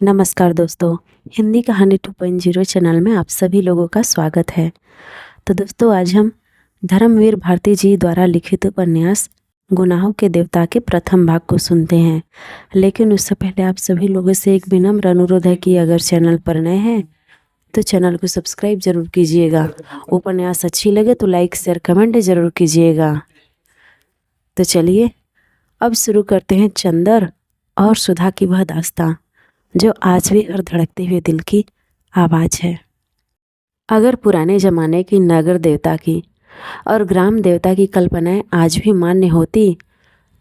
नमस्कार दोस्तों, हिंदी कहानी 2.0 चैनल में आप सभी लोगों का स्वागत है। तो दोस्तों, आज हम धर्मवीर भारती जी द्वारा लिखित उपन्यास गुनाहों के देवता के प्रथम भाग को सुनते हैं। लेकिन उससे पहले आप सभी लोगों से एक विनम्र अनुरोध है कि अगर चैनल पर नए हैं तो चैनल को सब्सक्राइब जरूर कीजिएगा। उपन्यास अच्छी लगे तो लाइक शेयर कमेंट जरूर कीजिएगा। तो चलिए अब शुरू करते हैं चंदर और सुधा की वह दास्तां जो आज भी हर धड़कते हुए दिल की आवाज़ है। अगर पुराने ज़माने की नगर देवता की और ग्राम देवता की कल्पनाएं आज भी मान्य होती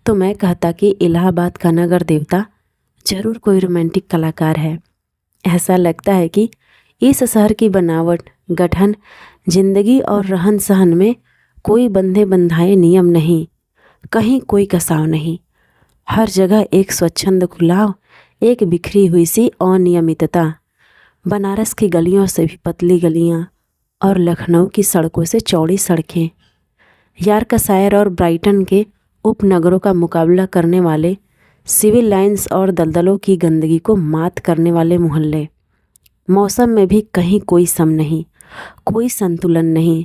तो मैं कहता कि इलाहाबाद का नगर देवता जरूर कोई रोमांटिक कलाकार है। ऐसा लगता है कि इस शहर की बनावट, गठन, जिंदगी और रहन सहन में कोई बंधे बंधाए नियम नहीं, कहीं कोई कसाव नहीं। हर जगह एक स्वच्छंद खुलाव, एक बिखरी हुई सी अनियमितता। बनारस की गलियों से भी पतली गलियां और लखनऊ की सड़कों से चौड़ी सड़कें, यार्कशायर और ब्राइटन के उपनगरों का मुकाबला करने वाले सिविल लाइंस और दलदलों की गंदगी को मात करने वाले मोहल्ले। मौसम में भी कहीं कोई सम नहीं, कोई संतुलन नहीं।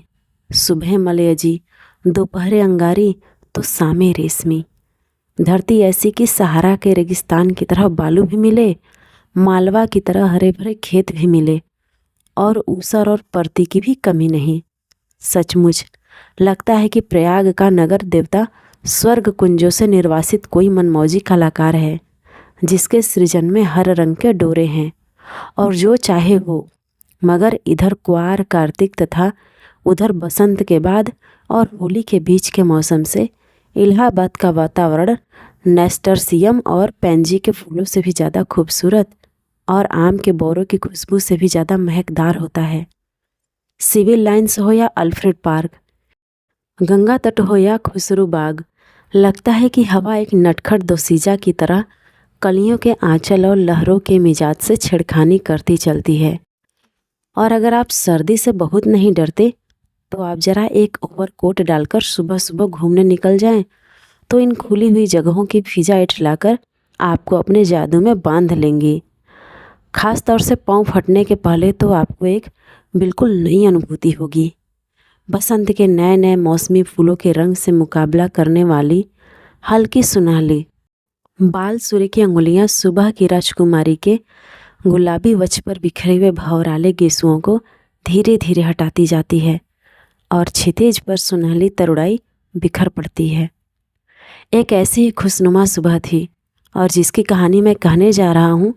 सुबह मलयजी, दोपहर अंगारी तो शामें रेशमी। धरती ऐसी कि सहारा के रेगिस्तान की तरह बालू भी मिले, मालवा की तरह हरे भरे खेत भी मिले और ऊसर और परती की भी कमी नहीं। सचमुच लगता है कि प्रयाग का नगर देवता स्वर्ग कुंजों से निर्वासित कोई मनमौजी कलाकार है, जिसके सृजन में हर रंग के डोरे हैं और जो चाहे वो। मगर इधर कुआर कार्तिक तथा उधर बसंत के बाद और होली के बीच के मौसम से इलाहाबाद का वातावरण नेस्टरसियम और पैंजी के फूलों से भी ज़्यादा खूबसूरत और आम के बोरों की खुशबू से भी ज़्यादा महकदार होता है। सिविल लाइंस हो या अल्फ्रेड पार्क, गंगा तट हो या खुसरू बाग, लगता है कि हवा एक नटखट दोसीजा की तरह कलियों के आंचल और लहरों के मिजाज से छेड़खानी करती चलती है। और अगर आप सर्दी से बहुत नहीं डरते तो आप ज़रा एक ओवरकोट डालकर सुबह सुबह घूमने निकल जाएं, तो इन खुली हुई जगहों की फिजा इठलाकर आपको अपने जादू में बांध लेंगी। खास तौर से पाँव फटने के पहले तो आपको एक बिल्कुल नई अनुभूति होगी। बसंत के नए नए मौसमी फूलों के रंग से मुकाबला करने वाली हल्की सुनहली बाल सूर्य की अंगुलियां सुबह की राजकुमारी के गुलाबी वक्ष पर बिखरे हुए भंवराले गेसुओं को धीरे धीरे हटाती जाती है और क्षितिज पर सुनहली तरुड़ाई बिखर पड़ती है। एक ऐसी ही खुशनुमा सुबह थी और जिसकी कहानी मैं कहने जा रहा हूँ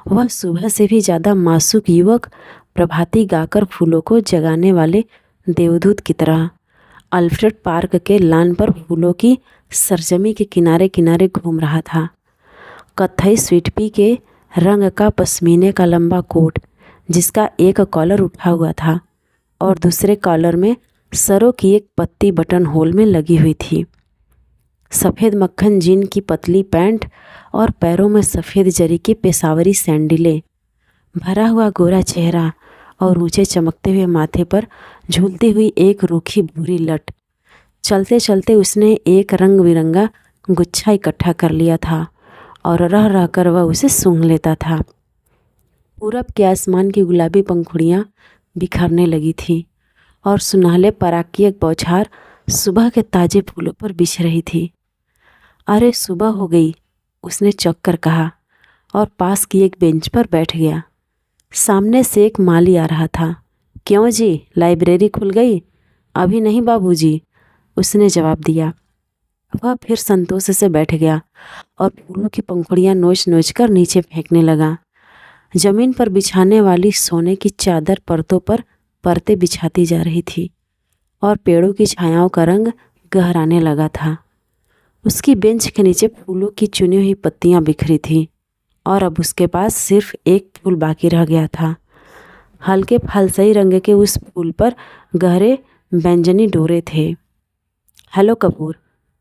वह सुबह से भी ज़्यादा मासूक युवक प्रभाती गाकर फूलों को जगाने वाले देवदूत की तरह अल्फ्रेड पार्क के लान पर फूलों की सरजमी के किनारे किनारे घूम रहा था। कत्थई स्वीटपी के रंग का पश्मीने का लंबा कोट, जिसका एक कॉलर उठा हुआ था और दूसरे कॉलर में सरों की एक पत्ती बटन होल में लगी हुई थी। सफ़ेद मक्खन जीन की पतली पैंट और पैरों में सफ़ेद जरी की पेशावरी सैंडलें, भरा हुआ गोरा चेहरा और ऊंचे चमकते हुए माथे पर झूलती हुई एक रूखी भूरी लट। चलते चलते उसने एक रंग बिरंगा गुच्छा इकट्ठा कर लिया था और रह रह कर वह उसे सूंघ लेता था। पूरब के आसमान की गुलाबी पंखुड़ियाँ बिखरने लगी थी और सुनहले पराग की एक बौछार सुबह के ताजे फूलों पर बिछ रही थी। अरे सुबह हो गई, उसने चौंक कर कहा और पास की एक बेंच पर बैठ गया। सामने से एक माली आ रहा था। क्यों जी, लाइब्रेरी खुल गई? अभी नहीं बाबूजी, उसने जवाब दिया। वह फिर संतोष से बैठ गया और फूलों की पंखुड़ियाँ नोच नोच कर नीचे फेंकने लगा। जमीन पर बिछाने वाली सोने की चादर परतों पर परतें बिछाती जा रही थी और पेड़ों की छायाओं का रंग गहराने लगा था। उसकी बेंच के नीचे फूलों की चुनी हुई पत्तियां बिखरी थीं और अब उसके पास सिर्फ एक फूल बाकी रह गया था। हल्के फलसई रंग के उस फूल पर गहरे बैंगनी डोरे थे। हेलो कपूर,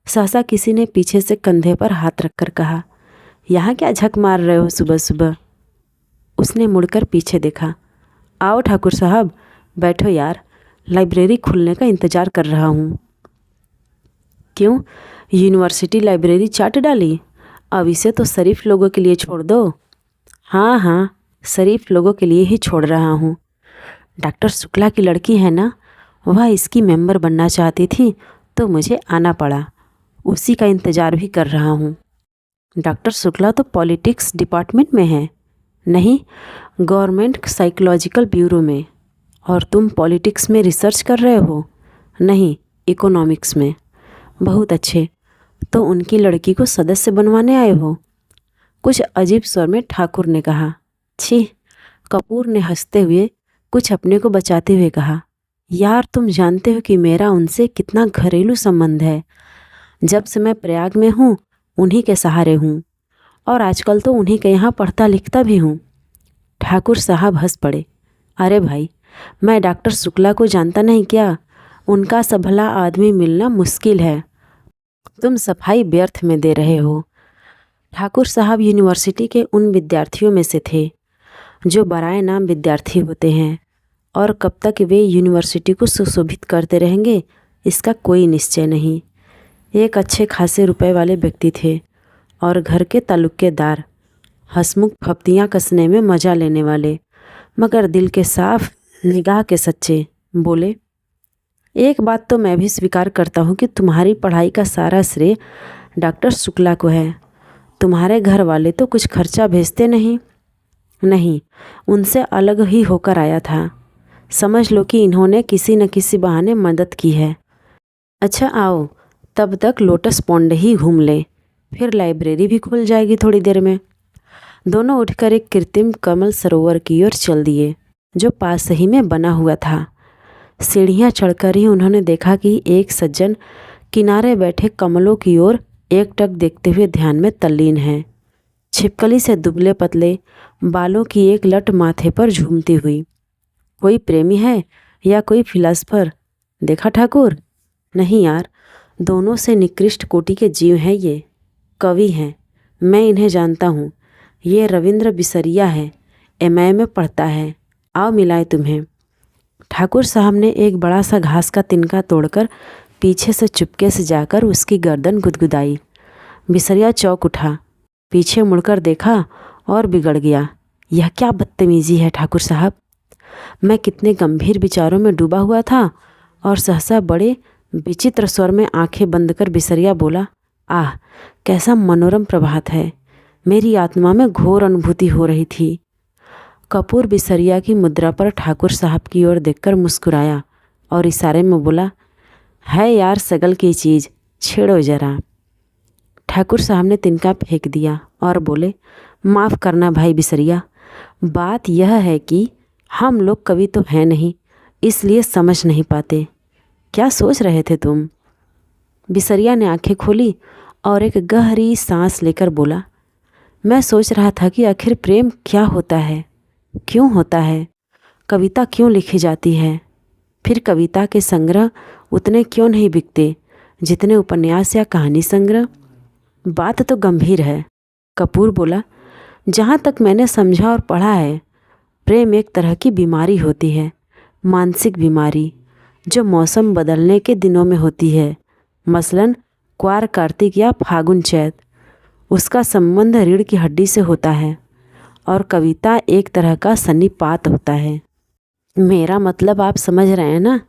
सहसा किसी ने पीछे से कंधे पर हाथ रखकर कहा। यहाँ क्या झक मार रहे हो सुबह सुबह? उसने मुड़कर पीछे देखा। आओ ठाकुर साहब, बैठो यार, लाइब्रेरी खुलने का इंतज़ार कर रहा हूँ। क्यों, यूनिवर्सिटी लाइब्रेरी चाट डाली? अब इसे तो शरीफ लोगों के लिए छोड़ दो। हाँ हाँ, शरीफ लोगों के लिए ही छोड़ रहा हूँ। डॉक्टर शुक्ला की लड़की है ना, वह इसकी मेंबर बनना चाहती थी तो मुझे आना पड़ा। उसी का इंतज़ार भी कर रहा हूँ। डॉक्टर शुक्ला तो पॉलिटिक्स डिपार्टमेंट में है। नहीं, गवर्नमेंट साइकोलॉजिकल ब्यूरो में। और तुम पॉलिटिक्स में रिसर्च कर रहे हो? नहीं, इकोनॉमिक्स में। बहुत अच्छे। तो उनकी लड़की को सदस्य बनवाने आए हो? कुछ अजीब स्वर में ठाकुर ने कहा। छी। कपूर ने हंसते हुए कुछ अपने को बचाते हुए कहा, यार तुम जानते हो कि मेरा उनसे कितना घरेलू संबंध है। जब से मैं प्रयाग में हूँ उन्हीं के सहारे हूँ, और आजकल तो उन्हीं के यहाँ पढ़ता लिखता भी हूँ। ठाकुर साहब हंस पड़े। अरे भाई, मैं डॉक्टर शुक्ला को जानता नहीं क्या? उनका सा भला आदमी मिलना मुश्किल है। तुम सफाई व्यर्थ में दे रहे हो। ठाकुर साहब यूनिवर्सिटी के उन विद्यार्थियों में से थे जो बराए नाम विद्यार्थी होते हैं, और कब तक वे यूनिवर्सिटी को सुशोभित करते रहेंगे इसका कोई निश्चय नहीं। एक अच्छे खासे रुपए वाले व्यक्ति थे और घर के ताल्लुकेदार, हंसमुख फप्तियाँ कसने में मज़ा लेने वाले, मगर दिल के साफ, निगाह के सच्चे। बोले, एक बात तो मैं भी स्वीकार करता हूँ कि तुम्हारी पढ़ाई का सारा श्रेय डॉक्टर शुक्ला को है। तुम्हारे घर वाले तो कुछ खर्चा भेजते नहीं। नहीं, उनसे अलग ही होकर आया था। समझ लो कि इन्होंने किसी न किसी बहाने मदद की है। अच्छा आओ, तब तक लोटस पॉन्ड ही घूम लें, फिर लाइब्रेरी भी खुल जाएगी थोड़ी देर में। दोनों उठकर एक कृत्रिम कमल सरोवर की ओर चल दिए जो पास ही में बना हुआ था। सीढ़ियाँ चढ़कर ही उन्होंने देखा कि एक सज्जन किनारे बैठे कमलों की ओर एकटक देखते हुए ध्यान में तल्लीन है। छिपकली से दुबले पतले बालों की एक लट माथे पर झूमती हुई। कोई प्रेमी है या कोई फिलासफर? देखा ठाकुर? नहीं यार, दोनों से निकृष्ट कोटि के जीव हैं ये। कवि हैं, मैं इन्हें जानता हूँ। ये रविंद्र बिसरिया है, एमए में पढ़ता है। आओ मिलाए तुम्हें। ठाकुर साहब ने एक बड़ा सा घास का तिनका तोड़कर पीछे से चुपके से जाकर उसकी गर्दन गुदगुदाई। बिसरिया चौंक उठा, पीछे मुड़कर देखा और बिगड़ गया। यह क्या बदतमीजी है ठाकुर साहब? मैं कितने गंभीर विचारों में डूबा हुआ था और सहसा बड़े विचित्र स्वर में आंखें बंद कर बिसरिया बोला, आह कैसा मनोरम प्रभात है। मेरी आत्मा में घोर अनुभूति हो रही थी। कपूर बिसरिया की मुद्रा पर ठाकुर साहब की ओर देखकर मुस्कुराया और इशारे में बोला, है यार सगल की चीज़, छेड़ो जरा। ठाकुर साहब ने तिनका फेंक दिया और बोले, माफ़ करना भाई बिसरिया, बात यह है कि हम लोग कवि तो हैं नहीं, इसलिए समझ नहीं पाते। क्या सोच रहे थे तुम? बिसरिया ने आंखें खोली और एक गहरी सांस लेकर बोला, मैं सोच रहा था कि आखिर प्रेम क्या होता है, क्यों होता है, कविता क्यों लिखी जाती है, फिर कविता के संग्रह उतने क्यों नहीं बिकते जितने उपन्यास या कहानी संग्रह। बात तो गंभीर है। कपूर बोला, जहाँ तक मैंने समझा और पढ़ा है, प्रेम एक तरह की बीमारी होती है, मानसिक बीमारी, जो मौसम बदलने के दिनों में होती है, मसलन क्वार कार्तिक या फागुन चैत। उसका संबंध रीढ़ की हड्डी से होता है और कविता एक तरह का सन्निपात होता है। मेरा मतलब आप समझ रहे हैं ना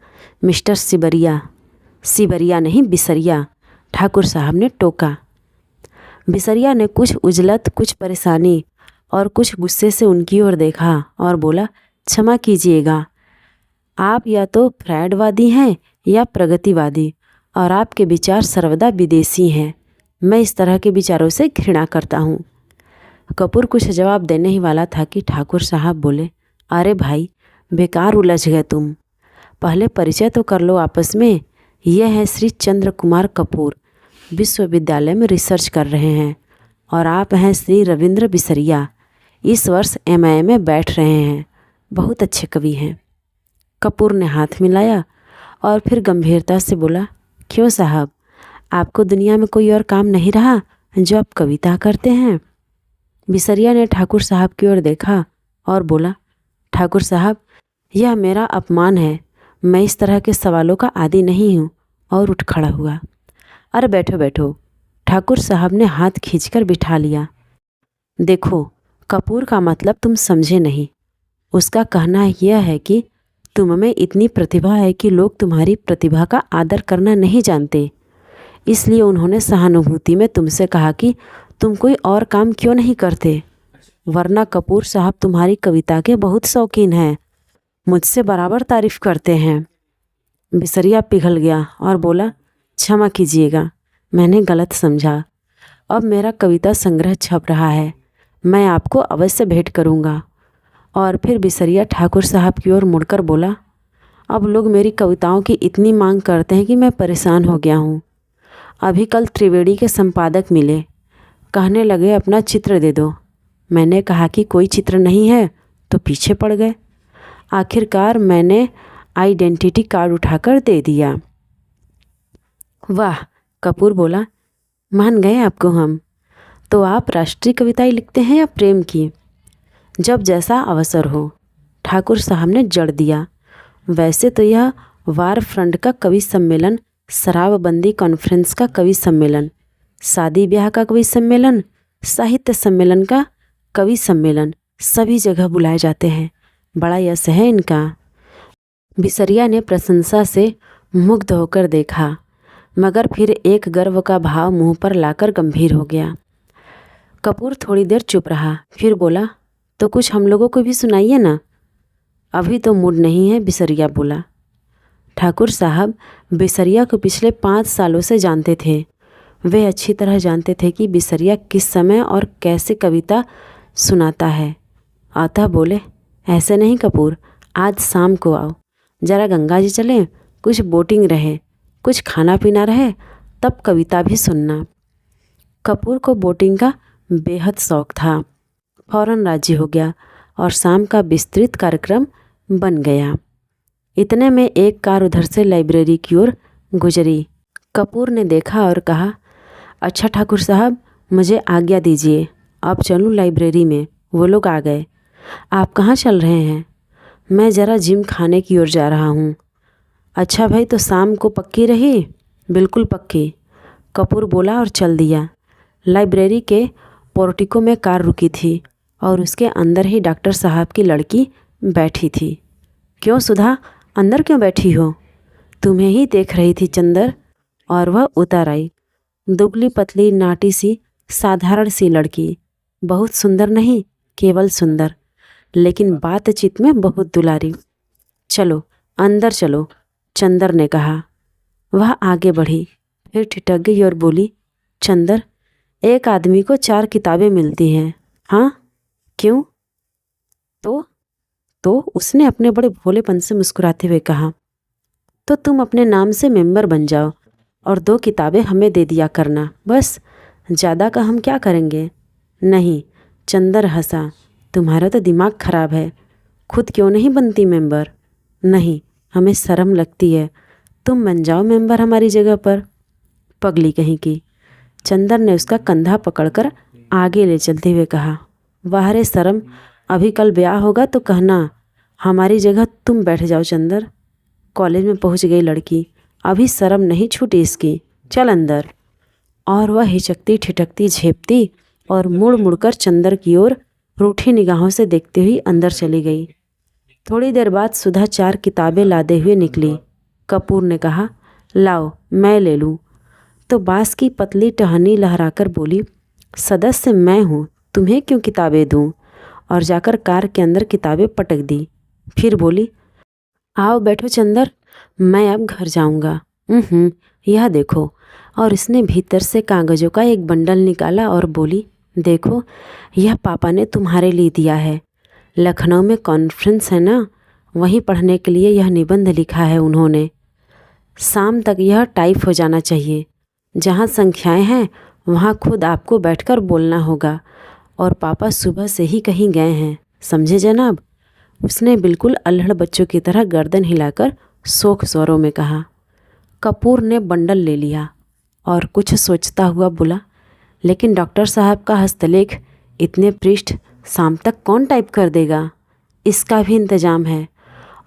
मिस्टर सिबरिया? सिबरिया नहीं, बिसरिया, ठाकुर साहब ने टोका। बिसरिया ने कुछ उजलत, कुछ परेशानी और कुछ गुस्से से उनकी ओर देखा और बोला, क्षमा कीजिएगा, आप या तो फ्रायडवादी हैं या प्रगतिवादी, और आपके विचार सर्वदा विदेशी हैं। मैं इस तरह के विचारों से घृणा करता हूँ। कपूर कुछ जवाब देने ही वाला था कि ठाकुर साहब बोले, अरे भाई बेकार उलझ गए तुम, पहले परिचय तो कर लो आपस में। यह है श्री चंद्र कुमार कपूर, विश्वविद्यालय में रिसर्च कर रहे हैं, और आप हैं श्री रविंद्र बिसरिया, इस वर्ष एमए में बैठ रहे हैं, बहुत अच्छे कवि हैं। कपूर ने हाथ मिलाया और फिर गंभीरता से बोला, क्यों साहब, आपको दुनिया में कोई और काम नहीं रहा जो आप कविता करते हैं? बिसरिया ने ठाकुर साहब की ओर देखा और बोला, ठाकुर साहब यह मेरा अपमान है, मैं इस तरह के सवालों का आदी नहीं हूँ, और उठ खड़ा हुआ। अरे बैठो बैठो। ठाकुर साहब ने हाथ खींचकर बिठा लिया। देखो, कपूर का मतलब तुम समझे नहीं। उसका कहना यह है कि तुम में इतनी प्रतिभा है कि लोग तुम्हारी प्रतिभा का आदर करना नहीं जानते, इसलिए उन्होंने सहानुभूति में तुमसे कहा कि तुम कोई और काम क्यों नहीं करते, वरना कपूर साहब तुम्हारी कविता के बहुत शौकीन हैं, मुझसे बराबर तारीफ करते हैं। बिसरिया पिघल गया और बोला, क्षमा कीजिएगा, मैंने गलत समझा। अब मेरा कविता संग्रह छप रहा है, मैं आपको अवश्य भेंट करूँगा। और फिर बिसरिया ठाकुर साहब की ओर मुड़कर बोला, अब लोग मेरी कविताओं की इतनी मांग करते हैं कि मैं परेशान हो गया हूँ। अभी कल त्रिवेणी के संपादक मिले, कहने लगे अपना चित्र दे दो। मैंने कहा कि कोई चित्र नहीं है, तो पीछे पड़ गए। आखिरकार मैंने आइडेंटिटी कार्ड उठाकर दे दिया। वाह, कपूर बोला, मान गए आपको हम। तो आप राष्ट्रीय कविताएं लिखते हैं या प्रेम की? जब जैसा अवसर हो, ठाकुर साहब ने जड़ दिया। वैसे तो यह वार फ्रंट का कवि सम्मेलन, शराबबंदी कॉन्फ्रेंस का कवि सम्मेलन, शादी ब्याह का कवि सम्मेलन, साहित्य सम्मेलन का कवि सम्मेलन, सभी जगह बुलाए जाते हैं। बड़ा यश है इनका। बिसरिया ने प्रशंसा से मुग्ध होकर देखा, मगर फिर एक गर्व का भाव मुंह पर लाकर गंभीर हो गया। कपूर थोड़ी देर चुप रहा, फिर बोला, तो कुछ हम लोगों को भी सुनाइए ना। अभी तो मूड नहीं है, बिसरिया बोला। ठाकुर साहब बिसरिया को पिछले 5 सालों से जानते थे। वे अच्छी तरह जानते थे कि बिसरिया किस समय और कैसे कविता सुनाता है। अतः बोले, ऐसे नहीं कपूर, आज शाम को आओ, जरा गंगा जी चलें, कुछ बोटिंग रहे, कुछ खाना पीना रहे, तब कविता भी सुनना। कपूर को बोटिंग का बेहद शौक था। फौरन राजी हो गया और शाम का विस्तृत कार्यक्रम बन गया। इतने में एक कार उधर से लाइब्रेरी की ओर गुजरी। कपूर ने देखा और कहा, अच्छा ठाकुर साहब, मुझे आज्ञा दीजिए, अब चलूँ लाइब्रेरी में। वो लोग आ गए। आप कहाँ चल रहे हैं? मैं ज़रा जिम खाने की ओर जा रहा हूँ। अच्छा भाई, तो शाम को पक्की रही? बिल्कुल पक्की, कपूर बोला और चल दिया। लाइब्रेरी के पोर्टिको में कार रुकी थी और उसके अंदर ही डॉक्टर साहब की लड़की बैठी थी। क्यों सुधा, अंदर क्यों बैठी हो? तुम्हें ही देख रही थी चंदर। और वह उतर आई। दुबली पतली नाटी सी साधारण सी लड़की, बहुत सुंदर नहीं, केवल सुंदर, लेकिन बातचीत में बहुत दुलारी। चलो अंदर चलो, चंदर ने कहा। वह आगे बढ़ी, फिर ठिठक गई और बोली, चंदर, एक आदमी को 4 किताबें मिलती हैं। हाँ, क्यों? तो उसने अपने बड़े भोलेपन से मुस्कुराते हुए कहा, तो तुम अपने नाम से मेंबर बन जाओ और 2 किताबें हमें दे दिया करना, बस। ज़्यादा का हम क्या करेंगे? नहीं, चंदर हंसा, तुम्हारा तो दिमाग खराब है, खुद क्यों नहीं बनती मेंबर? नहीं, हमें शर्म लगती है, तुम बन जाओ मेंबर हमारी जगह पर। पगली कहीं की। चंदर ने उसका कंधा पकड़कर आगे ले चलते हुए कहा, वाह रे शर्म, अभी कल ब्याह होगा तो कहना, हमारी जगह तुम बैठ जाओ चंदर। कॉलेज में पहुंच गई लड़की, अभी शर्म नहीं छूटी इसकी, चल अंदर। और वह हिचकती ठिठकती झेपती और मुड़ मुड़कर चंदर की ओर रूठी निगाहों से देखती हुई अंदर चली गई। थोड़ी देर बाद सुधा 4 किताबें लादे हुए निकली। कपूर ने कहा, लाओ मैं ले लूँ। तो बांस की पतली टहनी लहराकर बोली, सदस्य मैं हूँ, तुम्हें क्यों किताबें दूँ? और जाकर कार के अंदर किताबें पटक दी। फिर बोली, आओ बैठो चंदर, मैं अब घर जाऊँगा। यह देखो। और इसने भीतर से कागज़ों का एक बंडल निकाला और बोली, देखो, यह पापा ने तुम्हारे लिए दिया है। लखनऊ में कॉन्फ्रेंस है ना, वहीं पढ़ने के लिए यह निबंध लिखा है उन्होंने। शाम तक यह टाइप हो जाना चाहिए। जहाँ संख्याएं हैं वहाँ खुद आपको बैठकर बोलना होगा। और पापा सुबह से ही कहीं गए हैं, समझे जनाब? उसने बिल्कुल अल्हड़ बच्चों की तरह गर्दन हिलाकर शोक स्वरों में कहा। कपूर ने बंडल ले लिया और कुछ सोचता हुआ बोला, लेकिन डॉक्टर साहब का हस्तलेख इतने पृष्ठ शाम तक कौन टाइप कर देगा? इसका भी इंतजाम है।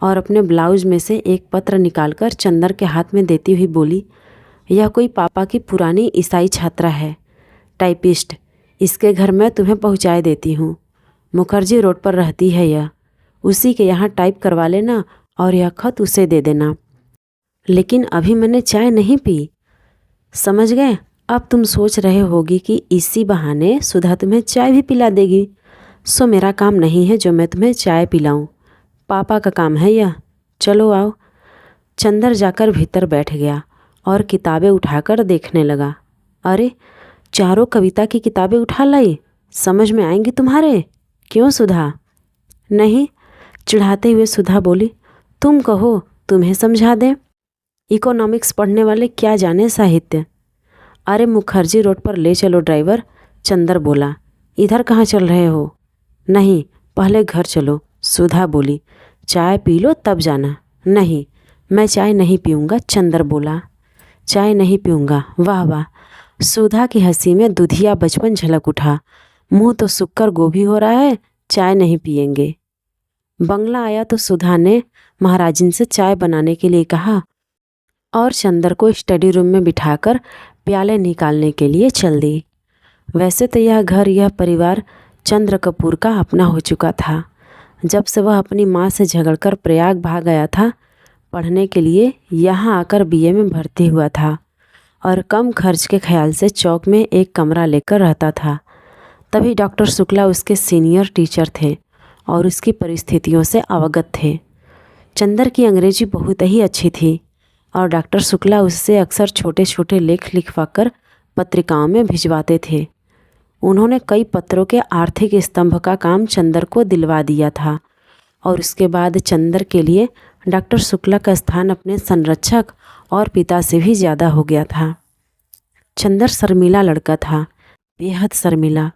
और अपने ब्लाउज में से एक पत्र निकालकर चंदर के हाथ में देती हुई बोली, यह कोई पापा की पुरानी ईसाई छात्रा है, टाइपिस्ट, इसके घर मैं तुम्हें पहुंचाए देती हूँ। मुखर्जी रोड पर रहती है यह, उसी के यहाँ टाइप करवा लेना और यह खत उसे दे देना। लेकिन अभी मैंने चाय नहीं पी, समझ गए? अब तुम सोच रहे होगी कि इसी बहाने सुधा तुम्हें चाय भी पिला देगी। सो मेरा काम नहीं है जो मैं तुम्हें चाय पिलाऊं, पापा का काम है यह। चलो आओ। चंदर जाकर भीतर बैठ गया और किताबें उठाकर देखने लगा। अरे, चारों कविता की किताबें उठा लाई, समझ में आएंगी तुम्हारे? क्यों सुधा? नहीं, चिढ़ाते हुए सुधा बोली। तुम कहो, तुम्हें समझा दें। इकोनॉमिक्स पढ़ने वाले क्या जाने साहित्य। अरे मुखर्जी रोड पर ले चलो ड्राइवर, चंदर बोला। इधर कहाँ चल रहे हो? नहीं, पहले घर चलो, सुधा बोली। चाय पी लो तब जाना। नहीं, मैं चाय नहीं पीऊँगा, चंदर बोला। चाय नहीं पीऊँगा? वाह वाह। सुधा की हंसी में दुधिया बचपन झलक उठा। मुँह तो सुक्कर गोभी हो रहा है, चाय नहीं पिएंगे। बंगला आया तो सुधा ने महाराजिन से चाय बनाने के लिए कहा और चंदर को स्टडी रूम में बिठाकर प्याले निकालने के लिए चल दी। वैसे तो यह घर, यह परिवार चंद्र कपूर का अपना हो चुका था। जब से वह अपनी माँ से झगड़कर प्रयाग भाग गया था पढ़ने के लिए, यहाँ आकर बीए में भर्ती हुआ था और कम खर्च के ख्याल से चौक में एक कमरा लेकर रहता था। तभी डॉक्टर शुक्ला उसके सीनियर टीचर थे और उसकी परिस्थितियों से अवगत थे। चंदर की अंग्रेजी बहुत ही अच्छी थी और डॉक्टर शुक्ला उससे अक्सर छोटे छोटे लेख लिखवाकर पत्रिकाओं में भिजवाते थे। उन्होंने कई पत्रों के आर्थिक स्तंभ का काम चंदर को दिलवा दिया था और उसके बाद चंदर के लिए डॉक्टर शुक्ला का स्थान अपने संरक्षक और पिता से भी ज़्यादा हो गया था। चंदर शर्मीला लड़का था, बेहद शर्मीला।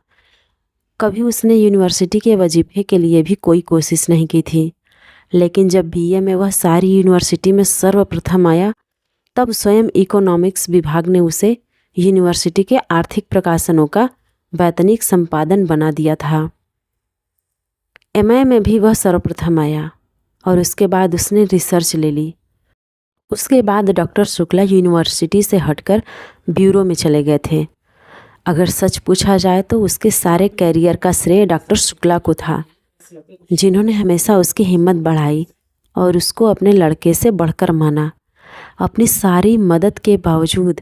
कभी उसने यूनिवर्सिटी के वजीफे के लिए भी कोई कोशिश नहीं की थी, लेकिन जब बीए में वह सारी यूनिवर्सिटी में सर्वप्रथम आया तब स्वयं इकोनॉमिक्स विभाग ने उसे यूनिवर्सिटी के आर्थिक प्रकाशनों का वैतनिक संपादन बना दिया था। एमए में भी वह सर्वप्रथम आया और उसके बाद उसने रिसर्च ले ली। उसके बाद डॉक्टर शुक्ला यूनिवर्सिटी से हटकर ब्यूरो में चले गए थे। अगर सच पूछा जाए तो उसके सारे कैरियर का श्रेय डॉक्टर शुक्ला को था, जिन्होंने हमेशा उसकी हिम्मत बढ़ाई और उसको अपने लड़के से बढ़कर माना। अपनी सारी मदद के बावजूद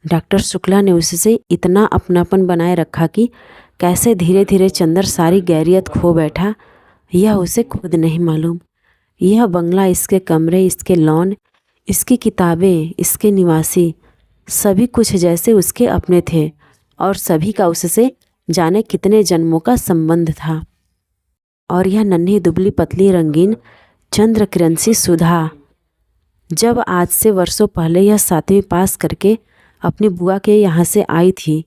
डॉक्टर शुक्ला ने उससे इतना अपनापन बनाए रखा कि कैसे धीरे धीरे चंदर सारी गैरियत खो बैठा, यह उसे खुद नहीं मालूम। यह बंगला, इसके कमरे, इसके लॉन, इसकी किताबें, इसके निवासी, सभी कुछ जैसे उसके अपने थे और सभी का उससे जाने कितने जन्मों का संबंध था। और यह नन्ही दुबली पतली रंगीन चंद्र किरण सी सुधा, जब आज से वर्षों पहले यह 7वीं पास करके अपनी बुआ के यहाँ से आई थी,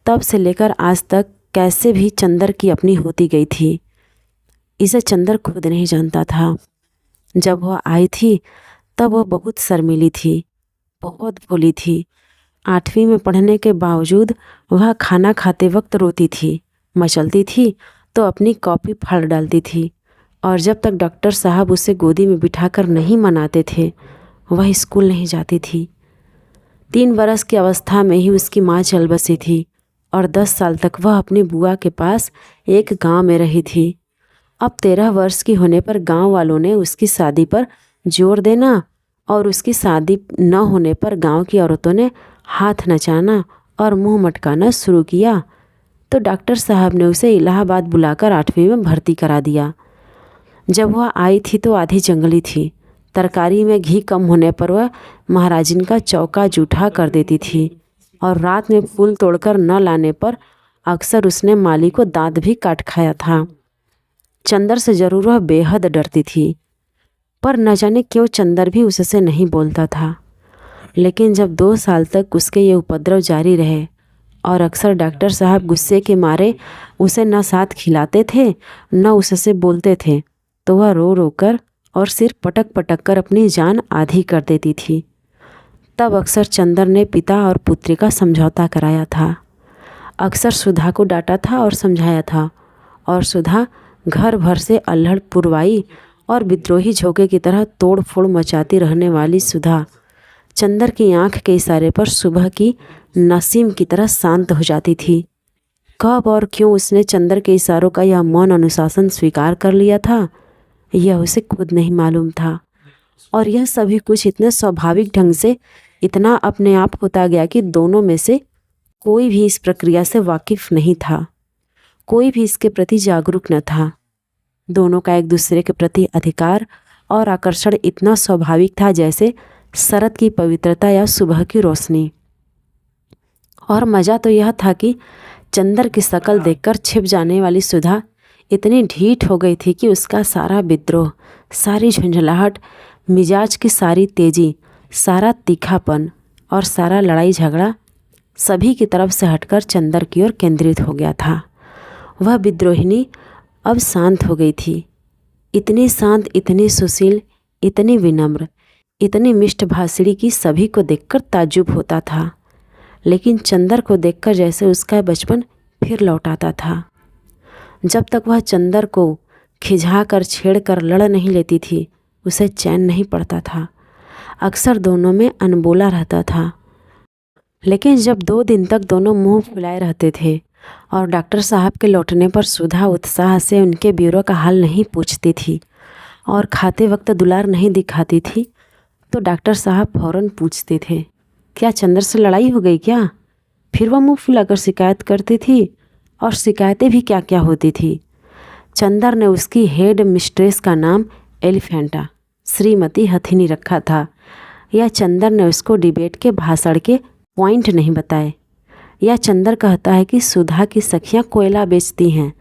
तब से लेकर आज तक कैसे भी चंदर की अपनी होती गई थी, इसे चंदर खुद नहीं जानता था। जब वह आई थी तब वह बहुत शर्मीली थी, बहुत भोली थी। 8वीं में पढ़ने के बावजूद वह खाना खाते वक्त रोती थी, मचलती थी तो अपनी कॉपी फाड़ डालती थी और जब तक डॉक्टर साहब उसे गोदी में बिठाकर नहीं मनाते थे वह स्कूल नहीं जाती थी। 3 बरस की अवस्था में ही उसकी माँ चल बसी थी और 10 साल तक वह अपनी बुआ के पास एक गांव में रही थी। अब 13 वर्ष की होने पर गांव वालों ने उसकी शादी पर जोर देना और उसकी शादी न होने पर गांव की औरतों ने हाथ नचाना और मुंह मटकाना शुरू किया, तो डॉक्टर साहब ने उसे इलाहाबाद बुलाकर 8वीं में भर्ती करा दिया। जब वह आई थी तो आधी जंगली थी। तरकारी में घी कम होने पर वह महाराजिन का चौका जूठा कर देती थी और रात में फूल तोड़कर न लाने पर अक्सर उसने माली को दांत भी काट खाया था। चंदर से जरूर वह बेहद डरती थी, पर न जाने क्यों चंदर भी उससे नहीं बोलता था। लेकिन जब 2 साल तक उसके ये उपद्रव जारी रहे और अक्सर डॉक्टर साहब गुस्से के मारे उसे न साथ खिलाते थे न उससे बोलते थे, तो वह रो रो कर और सिर पटक पटक कर अपनी जान आधी कर देती थी। तब अक्सर चंदर ने पिता और पुत्री का समझौता कराया था, अक्सर सुधा को डांटा था और समझाया था, और सुधा घर भर से अल्हड़ पुरवाई और विद्रोही झोंके की तरह तोड़ फोड़ मचाती रहने वाली सुधा चंदर की आंख के इशारे पर सुबह की नसीम की तरह शांत हो जाती थी। कब और क्यों उसने चंदर के इशारों का यह मौन अनुशासन स्वीकार कर लिया था, यह उसे खुद नहीं मालूम था। और यह सभी कुछ इतने स्वाभाविक ढंग से, इतना अपने आप होता गया कि दोनों में से कोई भी इस प्रक्रिया से वाकिफ नहीं था, कोई भी इसके प्रति जागरूक न था। दोनों का एक दूसरे के प्रति अधिकार और आकर्षण इतना स्वाभाविक था जैसे शरद की पवित्रता या सुबह की रोशनी। और मज़ा तो यह था कि चंदर की शक्ल देखकर छिप जाने वाली सुधा इतनी ढीठ हो गई थी कि उसका सारा विद्रोह, सारी झंझलाहट, मिजाज की सारी तेजी, सारा तीखापन और सारा लड़ाई झगड़ा सभी की तरफ से हटकर चंदर की ओर केंद्रित हो गया था। वह विद्रोहिणी अब शांत हो गई थी, इतनी शांत, इतनी सुशील, इतनी विनम्र, इतनी मिष्टभाषिणी की सभी को देखकर ताज्जुब होता था। लेकिन चंदर को देखकर जैसे उसका बचपन फिर लौट आता था। जब तक वह चंदर को खिझा कर, छेड़ कर लड़ नहीं लेती थी, उसे चैन नहीं पड़ता था। अक्सर दोनों में अनबोला रहता था। लेकिन जब 2 दिन तक दोनों मुंह फुलाए रहते थे और डॉक्टर साहब के लौटने पर सुधा उत्साह से उनके ब्यूरो का हाल नहीं पूछती थी और खाते वक्त दुलार नहीं दिखाती थी, तो डॉक्टर साहब फौरन पूछते थे, क्या चंदर से लड़ाई हो गई क्या? फिर वह मुंह फुलाकर शिकायत करती थी। और शिकायतें भी क्या क्या होती थी। चंदर ने उसकी हेड मिस्ट्रेस का नाम एलिफेंटा, श्रीमती हथिनी रखा था। या चंदर ने उसको डिबेट के भाषण के पॉइंट नहीं बताए। या चंदर कहता है कि सुधा की सखियाँ कोयला बेचती हैं,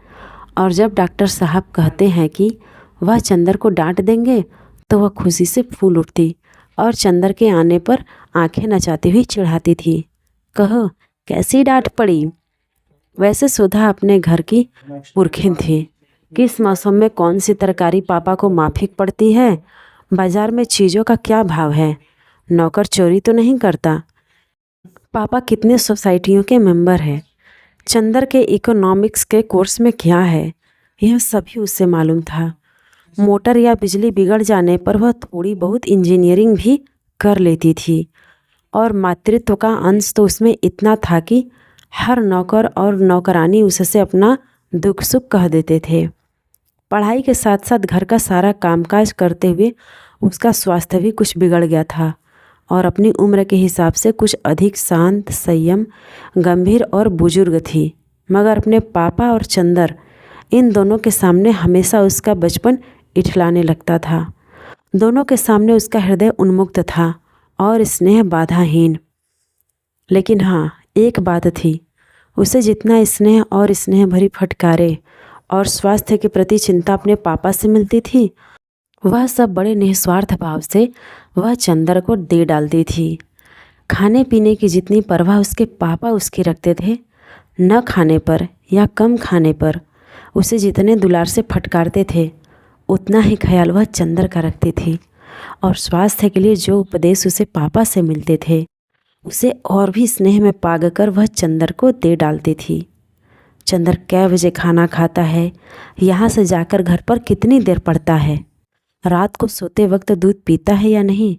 और जब डॉक्टर साहब कहते हैं कि वह चंदर को डांट देंगे तो वह खुशी से फूल उठती और चंदर के आने पर आंखें नचाती हुई चिढ़ाती थी, कहो कैसी डांट पड़ी। वैसे सुधा अपने घर की पुरखिन थी। किस मौसम में कौन सी तरकारी पापा को माफिक पड़ती है, बाजार में चीज़ों का क्या भाव है, नौकर चोरी तो नहीं करता, पापा कितने सोसाइटियों के मेंबर हैं, चंदर के इकोनॉमिक्स के कोर्स में क्या है, यह सभी उसे मालूम था। मोटर या बिजली बिगड़ जाने पर वह थोड़ी बहुत इंजीनियरिंग भी कर लेती थी। और मातृत्व का अंश तो उसमें इतना था कि हर नौकर और नौकरानी उससे अपना दुख सुख कह देते थे। पढ़ाई के साथ साथ घर का सारा कामकाज करते हुए उसका स्वास्थ्य भी कुछ बिगड़ गया था और अपनी उम्र के हिसाब से कुछ अधिक शांत, संयम, गंभीर और बुजुर्ग थी। मगर अपने पापा और चंदर, इन दोनों के सामने हमेशा उसका बचपन इठलाने लगता था। दोनों के सामने उसका हृदय उन्मुक्त था और स्नेह बाधाहीन। लेकिन हाँ, एक बात थी, उसे जितना स्नेह और स्नेह भरी फटकारे और स्वास्थ्य के प्रति चिंता अपने पापा से मिलती थी, वह सब बड़े निस्वार्थ भाव से वह चंदर को दे डालती थी। खाने पीने की जितनी परवाह उसके पापा उसकी रखते थे, न खाने पर या कम खाने पर उसे जितने दुलार से फटकारते थे, उतना ही ख्याल वह चंदर का रखती थी। और स्वास्थ्य के लिए जो उपदेश उसे पापा से मिलते थे, उसे और भी स्नेह में पागकर वह चंदर को दे डालती थी। चंदर कै बजे खाना खाता है, यहाँ से जाकर घर पर कितनी देर पड़ता है, रात को सोते वक्त दूध पीता है या नहीं,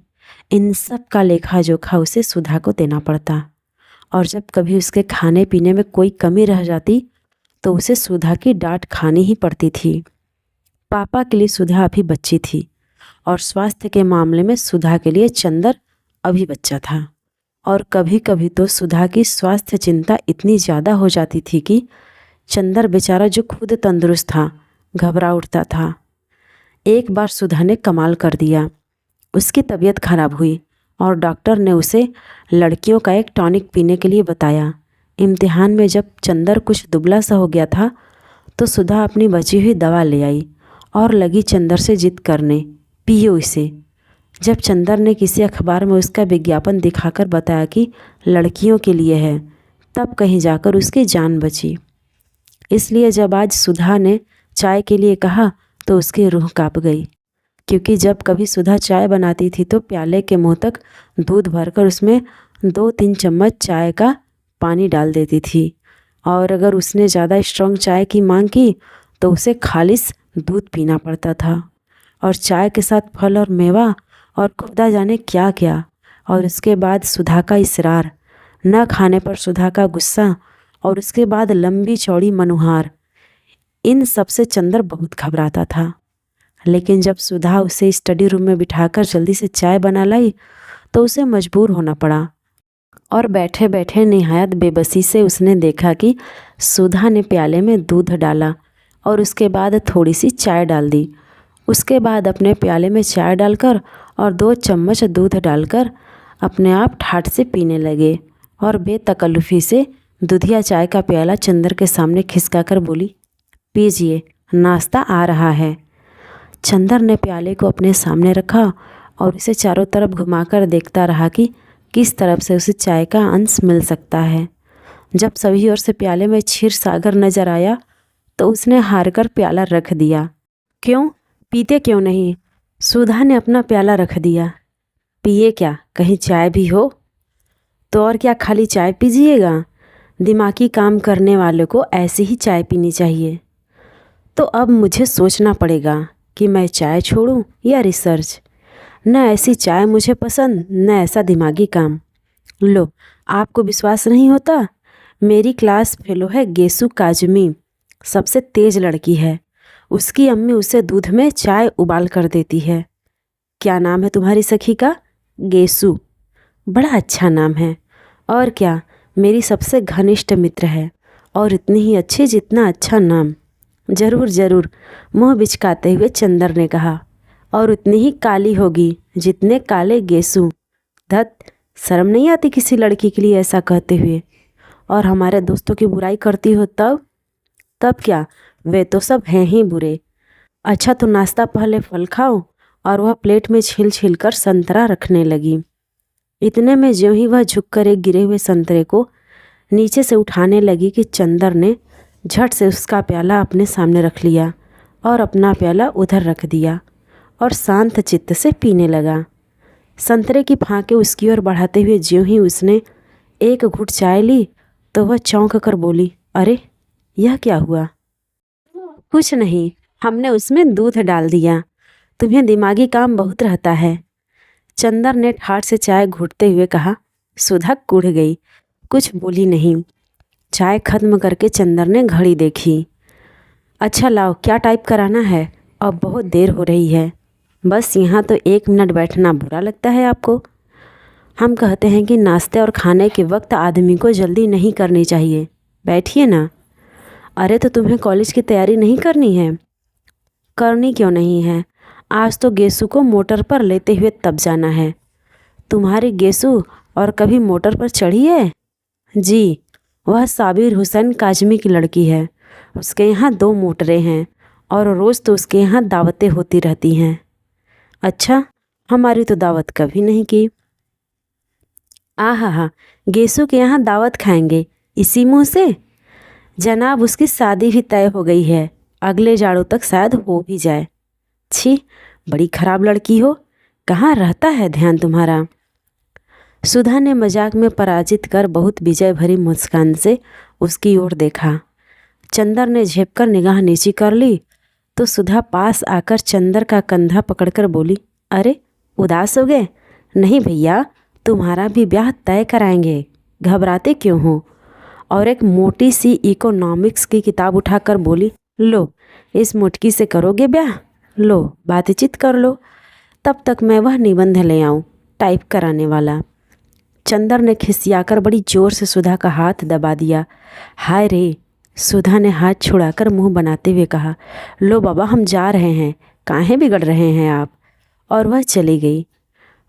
इन सब का लेखा जोखा उसे सुधा को देना पड़ता। और जब कभी उसके खाने पीने में कोई कमी रह जाती तो उसे सुधा की डांट खानी ही पड़ती थी। पापा के लिए सुधा अभी बच्ची थी और स्वास्थ्य के मामले में सुधा के लिए चंदर अभी बच्चा था। और कभी कभी तो सुधा की स्वास्थ्य चिंता इतनी ज़्यादा हो जाती थी कि चंदर बेचारा जो खुद तंदुरुस्त था, घबरा उठता था। एक बार सुधा ने कमाल कर दिया। उसकी तबीयत खराब हुई और डॉक्टर ने उसे लड़कियों का एक टॉनिक पीने के लिए बताया। इम्तिहान में जब चंदर कुछ दुबला सा हो गया था तो सुधा अपनी बची हुई दवा ले आई और लगी चंदर से जिद करने, पियो इसे। जब चंदर ने किसी अखबार में उसका विज्ञापन दिखाकर बताया कि लड़कियों के लिए है, तब कहीं जाकर उसकी जान बची। इसलिए जब आज सुधा ने चाय के लिए कहा तो उसकी रूह कांप गई, क्योंकि जब कभी सुधा चाय बनाती थी तो प्याले के मुंह तक दूध भरकर उसमें 2-3 चम्मच चाय का पानी डाल देती थी। और अगर उसने ज़्यादा स्ट्रॉन्ग चाय की मांग की तो उसे खालिस दूध पीना पड़ता था, और चाय के साथ फल और मेवा और खुदा जाने क्या क्या। और उसके बाद सुधा का इसरार, न खाने पर सुधा का गुस्सा और उसके बाद लंबी चौड़ी मनोहार, इन सब से चंदर बहुत घबराता था। लेकिन जब सुधा उसे स्टडी रूम में बिठाकर जल्दी से चाय बना लाई तो उसे मजबूर होना पड़ा। और बैठे बैठे निहायत बेबसी से उसने देखा कि सुधा ने प्याले में दूध डाला और उसके बाद थोड़ी सी चाय डाल दी। उसके बाद अपने प्याले में चाय डालकर और 2 चम्मच दूध डालकर अपने आप ठाठ से पीने लगे और बेतकल्लुफ़ी से दूधिया चाय का प्याला चंदर के सामने खिसकाकर बोली, पीजिए, नाश्ता आ रहा है। चंदर ने प्याले को अपने सामने रखा और इसे चारों तरफ घुमाकर देखता रहा कि किस तरफ से उसे चाय का अंश मिल सकता है। जब सभी ओर से प्याले में क्षीर सागर नजर आया तो उसने हार कर प्याला रख दिया। क्यों, पीते क्यों नहीं? सुधा ने अपना प्याला रख दिया। पिए क्या, कहीं चाय भी हो? तो और क्या, खाली चाय पीजिएगा? दिमागी काम करने वालों को ऐसी ही चाय पीनी चाहिए। तो अब मुझे सोचना पड़ेगा कि मैं चाय छोड़ूं या रिसर्च। न ऐसी चाय मुझे पसंद, न ऐसा दिमागी काम। लो, आपको विश्वास नहीं होता? मेरी क्लास फेलो है गेसु काजमी, सबसे तेज लड़की है। उसकी अम्मी उसे दूध में चाय उबाल कर देती है। क्या नाम है तुम्हारी सखी का? गेसु। बड़ा अच्छा नाम है। और क्या, मेरी सबसे घनिष्ठ मित्र है और इतनी ही अच्छी जितना अच्छा नाम। जरूर जरूर, मुँह बिचकाते हुए चंदर ने कहा। और उतनी ही काली होगी जितने काले गेसु। धत, शर्म नहीं आती किसी लड़की के लिए ऐसा कहते हुए? और हमारे दोस्तों की बुराई करती हो तब क्या, वे तो सब हैं ही बुरे। अच्छा, तो नाश्ता पहले फल खाओ। और वह प्लेट में छील छील कर संतरा रखने लगी। इतने में ज्यों ही वह झुककर एक गिरे हुए संतरे को नीचे से उठाने लगी कि चंदर ने झट से उसका प्याला अपने सामने रख लिया और अपना प्याला उधर रख दिया और शांत चित्त से पीने लगा। संतरे की फांके उसकी ओर बढ़ाते हुए ज्यों ही उसने एक घूंट चाय ली तो वह चौंक कर बोली, अरे यह क्या हुआ? कुछ नहीं, हमने उसमें दूध डाल दिया। तुम्हें दिमागी काम बहुत रहता है। चंदर ने ठाठ से चाय घूंटते हुए कहा। सुधा कुढ़ गई, कुछ बोली नहीं। चाय खत्म करके चंदर ने घड़ी देखी। अच्छा लाओ, क्या टाइप कराना है? अब बहुत देर हो रही है। बस यहाँ तो 1 मिनट बैठना बुरा लगता है आपको? हम कहते हैं कि नाश्ते और खाने के वक्त आदमी को जल्दी नहीं करनी चाहिए। बैठिए ना। अरे तो तुम्हें कॉलेज की तैयारी नहीं करनी है? करनी क्यों नहीं है? आज तो गेसु को मोटर पर लेते हुए तब जाना है। तुम्हारी गेसु और कभी मोटर पर चढ़ी है? जी, वह साबिर हुसैन काजमी की लड़की है। उसके यहाँ 2 मोटरें हैं और रोज़ तो उसके यहाँ दावतें होती रहती हैं। अच्छा, हमारी तो दावत कभी नहीं की। आहा, गेसु के यहाँ दावत खाएंगे इसी मुँह से? जनाब, उसकी शादी भी तय हो गई है, अगले जाड़ों तक शायद हो भी जाए। छी, बड़ी खराब लड़की हो। कहाँ रहता है ध्यान तुम्हारा? सुधा ने मजाक में पराजित कर बहुत विजय भरी मुस्कान से उसकी ओर देखा। चंदर ने झेपकर निगाह नीची कर ली तो सुधा पास आकर चंदर का कंधा पकड़कर बोली, अरे उदास हो गए? नहीं भैया, तुम्हारा भी ब्याह तय कराएंगे, घबराते क्यों हो? और एक मोटी सी इकोनॉमिक्स की किताब उठाकर बोली, लो इस मुटकी से करोगे ब्याह? लो बातचीत कर लो, तब तक मैं वह निबंध ले आऊँ टाइप कराने वाला। चंदर ने खिसियाकर बड़ी जोर से सुधा का हाथ दबा दिया। हाय रे! सुधा ने हाथ छुड़ाकर मुंह बनाते हुए कहा, लो बाबा, हम जा रहे हैं, काहे बिगड़ रहे हैं आप? और वह चली गई।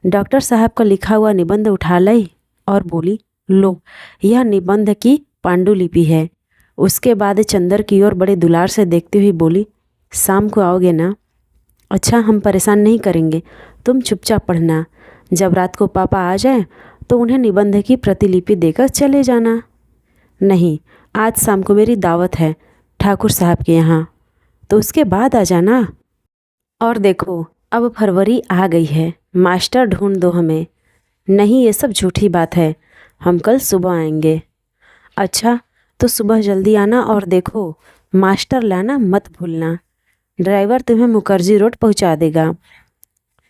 डॉक्टर साहब का लिखा हुआ निबंध उठा लाई और बोली, लो यह निबंध की पांडुलिपि है। उसके बाद चंदर की ओर बड़े दुलार से देखते हुए बोली, शाम को आओगे ना? अच्छा, हम परेशान नहीं करेंगे, तुम चुपचाप पढ़ना। जब रात को पापा आ जाएं तो उन्हें निबंध की प्रतिलिपि देकर चले जाना। नहीं, आज शाम को मेरी दावत है ठाकुर साहब के यहाँ, तो उसके बाद आ जाना। और देखो, अब फरवरी आ गई है, मास्टर ढूंढ दो हमें। नहीं, ये सब झूठी बात है, हम कल सुबह आएंगे। अच्छा, तो सुबह जल्दी आना और देखो मास्टर लाना मत भूलना। ड्राइवर तुम्हें मुखर्जी रोड पहुंचा देगा।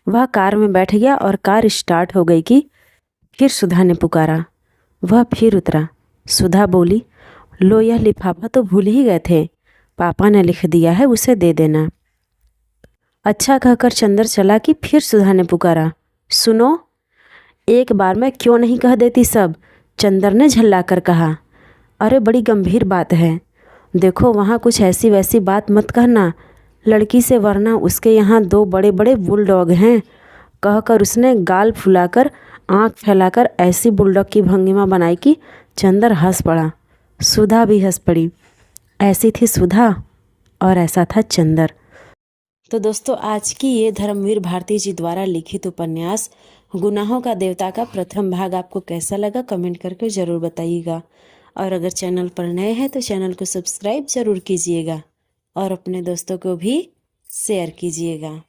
वह कार में बैठ गया और कार स्टार्ट हो गई कि फिर सुधा ने पुकारा। वह फिर उतरा। सुधा बोली, लो यह लिफाफा तो भूल ही गए थे, पापा ने लिख दिया है, उसे दे देना। अच्छा कहकर चंदर चला कि फिर सुधा ने पुकारा, सुनो, एक बार में क्यों नहीं कह देती सब। चंदर ने झल्ला कर कहा, अरे बड़ी गंभीर बात है, देखो वहाँ कुछ ऐसी वैसी बात मत कहना लड़की से, वरना उसके यहाँ 2 बड़े बड़े बुलडॉग हैं। कहकर उसने गाल फुलाकर आंख फैलाकर ऐसी बुलडॉग की भंगिमा बनाई कि चंदर हंस पड़ा। सुधा भी हंस पड़ी। ऐसी थी सुधा और ऐसा था चंदर। तो दोस्तों, आज की ये धर्मवीर भारती जी द्वारा लिखित उपन्यास गुनाहों का देवता का प्रथम भाग आपको कैसा लगा कमेंट करके ज़रूर बताइएगा। और अगर चैनल पर नए हैं तो चैनल को सब्सक्राइब ज़रूर कीजिएगा और अपने दोस्तों को भी शेयर कीजिएगा।